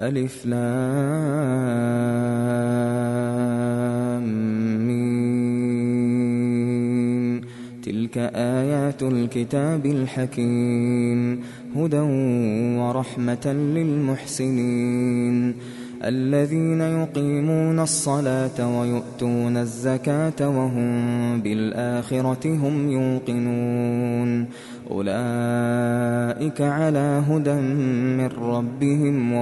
ألف لام ميم. تلك آيات الكتاب الحكيم هدى ورحمة للمحسنين الذين يقيمون الصلاة ويؤتون الزكاة وهم بالآخرة هم يوقنون أولئك على هدى من ربهم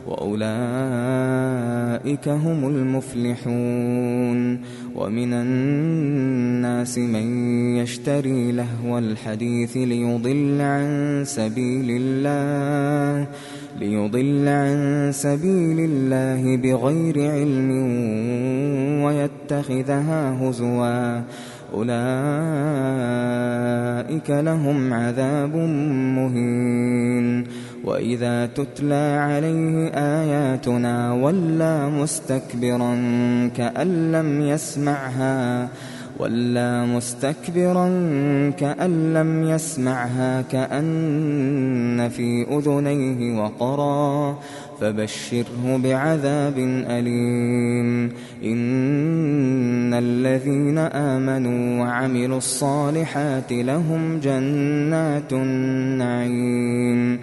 وأولئك هم المفلحون ومن الناس من يشتري لهو الحديث ليضل عن سبيل الله بغير علم ويتخذها هزوا أولئك لهم عذاب مهين وإذا تتلى عليه آياتنا ولى مستكبرا كأن لم يسمعها كأن في أذنيه وقرا فبشره بعذاب أليم إن الذين آمنوا وعملوا الصالحات لهم جنات النعيم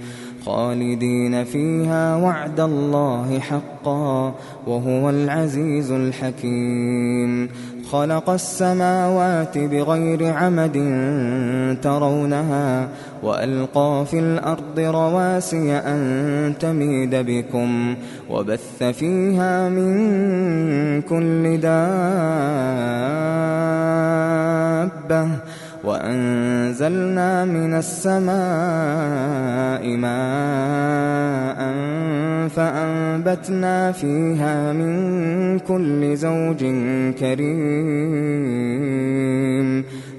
خالدين فيها وعد الله حقا وهو العزيز الحكيم خلق السماوات بغير عمد ترونها وألقى في الأرض رواسي أن تميد بكم وبث فيها من كل دابة وأنزلنا من السماء ماء فأنبتنا فيها من كل زوج كريم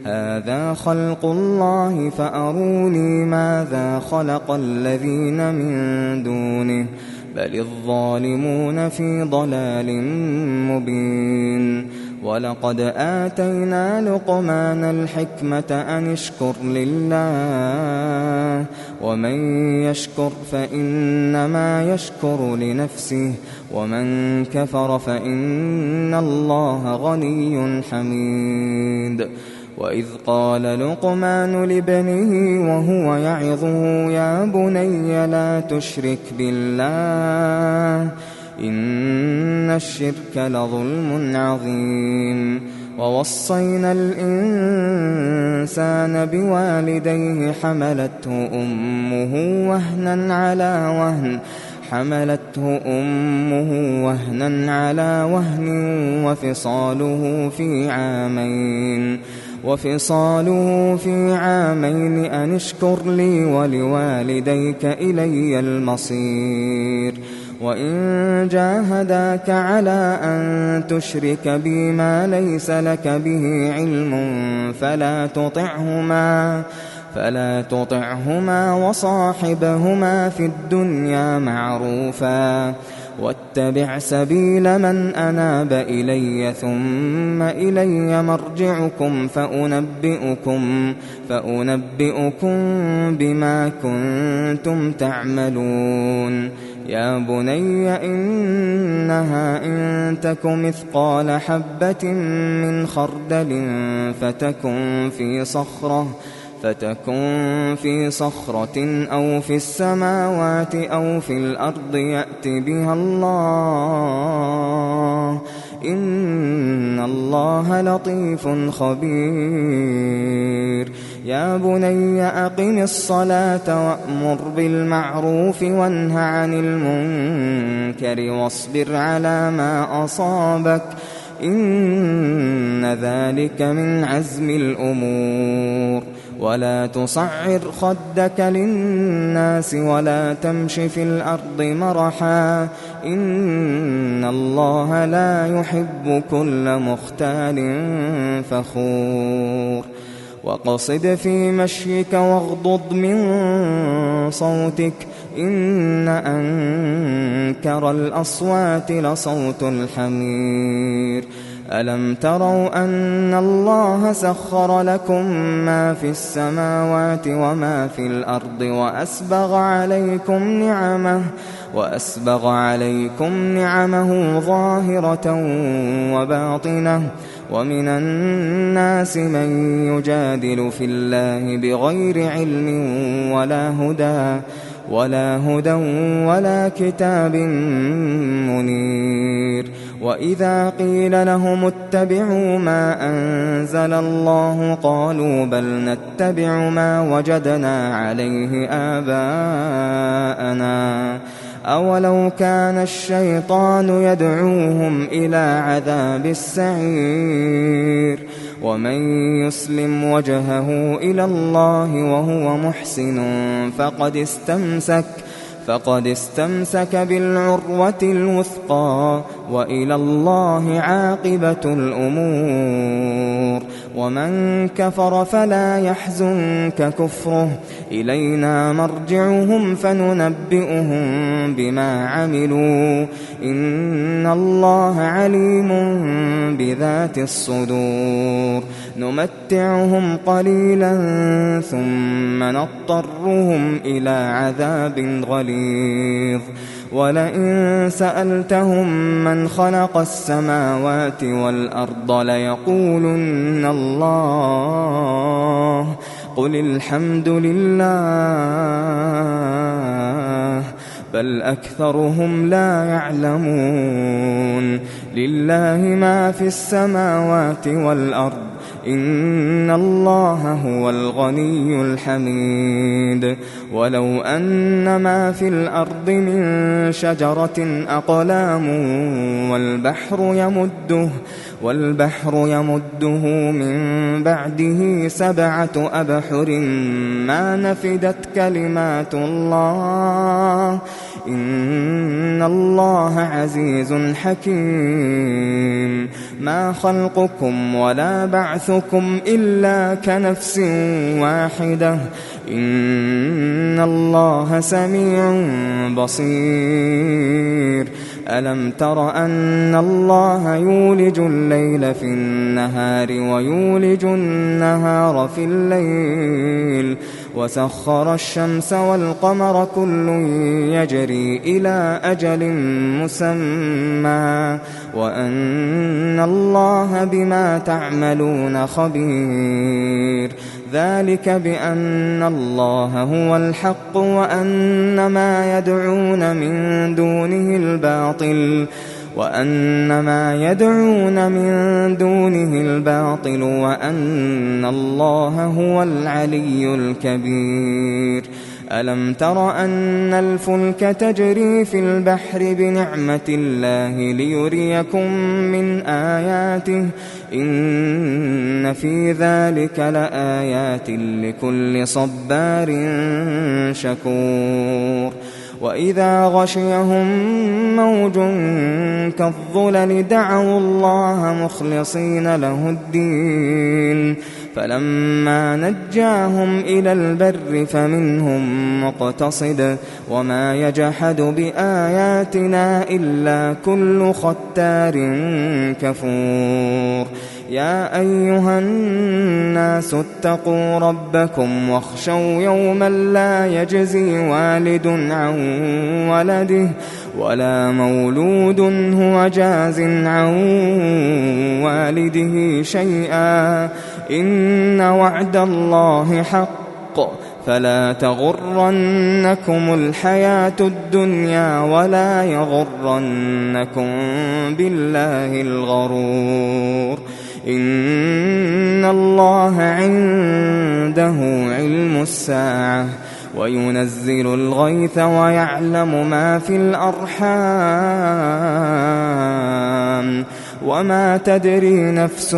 هذا خلق الله فأروني ماذا خلق الذين من دونه بل الظالمون في ضلال مبين ولقد آتينا لقمان الحكمة أن اشكر لله ومن يشكر فإنما يشكر لنفسه ومن كفر فإن الله غني حميد وإذ قال لقمان لابنه وهو يعظه يا بني لا تشرك بالله إن الشرك لظلم عظيم ووصينا الإنسان بوالديه حملته أمه وهنا على وهن وفصاله في عامين أن اشكر لي ولوالديك إلي المصير وإن جاهداك على أن تشرك بي ما ليس لك به علم فلا تطعهما وصاحبهما في الدنيا معروفا واتبع سبيل من أناب إلي ثم إلي مرجعكم فأنبئكم بما كنتم تعملون يا بني إنها إن تك مثقال حبة من خردل فتكن في صخرة أو في السماوات أو في الأرض يأت بها الله إن الله لطيف خبير يا بني أقم الصلاة وأمر بالمعروف وانه عن المنكر واصبر على ما أصابك إن ذلك من عزم الأمور ولا تصعر خدك للناس ولا تمش في الأرض مرحا إن الله لا يحب كل مختال فخور وقصد في مشيك واغضض من صوتك إن أنكر الأصوات لصوت الحمير ألم تروا أن الله سخر لكم ما في السماوات وما في الأرض وأسبغ عليكم نعمه ظاهرة وباطنة ومن الناس من يجادل في الله بغير علم ولا هدى ولا كتاب منير وإذا قيل لهم اتبعوا ما أنزل الله قالوا بل نتبع ما وجدنا عليه آباءنا أولو كان الشيطان يدعوهم إلى عذاب السعير ومن يسلم وجهه إلى الله وهو محسن فقد استمسك بالعروة الوثقى وإلى الله عاقبة الأمور ومن كفر فلا يحزنك كفره إلينا مرجعهم فننبئهم بما عملوا إن الله عليم بذات الصدور نمتعهم قليلا ثم نضطرهم إلى عذاب غليظ ولئن سألتهم من خلق السماوات والأرض ليقولن الله قل الحمد لله بل أكثرهم لا يعلمون لله ما في السماوات والأرض إن الله هو الغني الحميد ولو أن ما في الأرض من شجرة أقلام والبحر يمده من بعده 7 أبحر ما نفدت كلمات الله إن الله عزيز حكيم ما خلقكم ولا بعثكم إلا كنفس واحدة إن الله سميع بصير ألم تر أن الله يولج الليل في النهار ويولج النهار في الليل وسخر الشمس والقمر كل يجري إلى أجل مسمى وأن الله بما تعملون خبير ذلك بأن الله هو الحق وأن ما يدعون من دونه الباطل وأن الله هو العلي الكبير ألم تر أن الفلك تجري في البحر بنعمة الله ليريكم من آياته إن في ذلك لآيات لكل صبار شكور وإذا غشيهم موج كالظلل دعوا الله مخلصين له الدين فلما نجاهم إلى البر فمنهم مقتصد وما يجحد بآياتنا إلا كل ختار كفور يا أيها الناس اتقوا ربكم واخشوا يوما لا يجزي والد عن ولده ولا مولود هو جاز عن والده شيئا إن وعد الله حق فلا تغرنكم الحياة الدنيا ولا يغرنكم بالله الغرور إن الله عنده علم الساعة وينزل الغيث ويعلم ما في الأرحام وما تدري نفس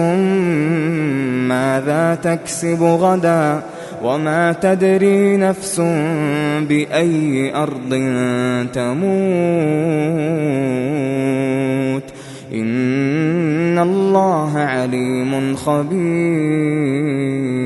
ماذا تكسب غدا وما تدري نفس بأي أرض تموت إن الله عليم خبير.